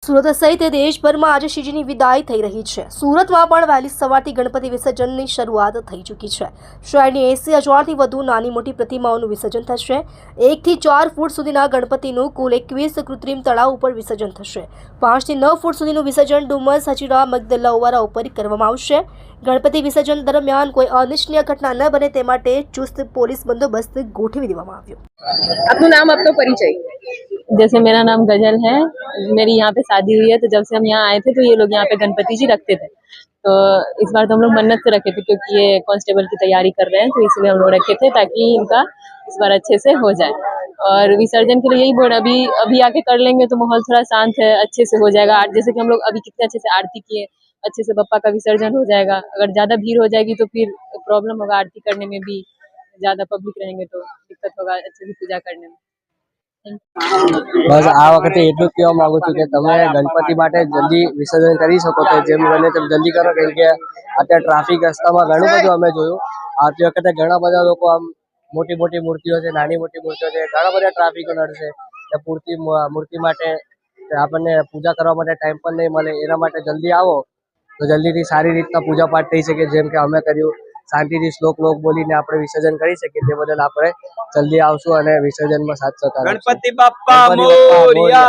સુરત સહિત દેશભરમાં આજે શ્રીજીની વિદાય થઈ રહી છે। સુરતમાં પણ વહેલી સવારથી ગણપતિ વિસર્જનની શરૂઆત થઈ ચૂકી છે। શહેરની 80,000થી વધુ નાની મોટી પ્રતિમાઓનું વિસર્જન થશે। 1 થી 4 ફૂટ સુધીના ગણપતિનું કુલ 21 કૃત્રિમ તળાવ ઉપર વિસર્જન થશે। 5 થી 9 ફૂટ સુધીનું વિસર્જન ડુમસ, હજીરા, મગદલ્લા, ઓવારા ઉપર કરવામાં આવશે। ગણપતિ વિસર્જન દરમિયાન કોઈ અનિચ્છનીય घटना न बने તે માટે ચુસ્ત પોલીસ બંદોબસ્ત ગોઠવી દેવામાં આવ્યો। अपना नाम, आपका परिचय। जैसे मेरा नाम गजल है, मेरी यहाँ पे शादी हुई है, तो जब से हम यहाँ आए थे तो ये लोग यहाँ पे गणपति जी रखते थे। तो इस बार तो हम लोग मन्नत से रखे थे क्योंकि ये कांस्टेबल की तैयारी कर रहे हैं, तो इसलिए हम लोग रखे थे ताकि इनका इस बार अच्छे से हो जाए। और विसर्जन के लिए यही बोल, अभी आके कर लेंगे तो माहौल थोड़ा शांत है, अच्छे से हो जाएगा। जैसे कि हम लोग अभी कितने अच्छे से आरती किए, अच्छे से बप्पा का विसर्जन हो जाएगा। अगर ज्यादा भीड़ हो जाएगी तो फिर प्रॉब्लम होगा, आरती करने में भी ज्यादा पब्लिक रहेंगे तो दिक्कत होगा अच्छे से पूजा करने में। बस आ वखते एटलुं ज कहेवा मांगु छुं के तमे गणपति माटे जल्दी विसर्जन करी शको तो जेम बने तेम जल्दी करो, केम के अत्यारे ट्राफिक रस्तामां घणुं बधुं अमे जोयुं। आवती वखते घणा बधा लोको आम मोटी मोटी मूर्तिओ छे, नानी मोटी मूर्तिओ छे, घणा बधा ट्राफिको नडशे। मूर्ति माटे आपणे पूजा करवा माटे टाइम पण नहीं मळे, एना माटे जल्दी आवो तो जल्दीथी सारी रीतना पूजा पाठ थई शके। जेम के अमे कर्युं, शांतिथी श्लोक बोलीने आपणे विसर्जन करी शकीए। ते बदल आपणे जल्दी आवशुं अने विसर्जन में साथ सहकार। गणपति बाप्पा मोरया।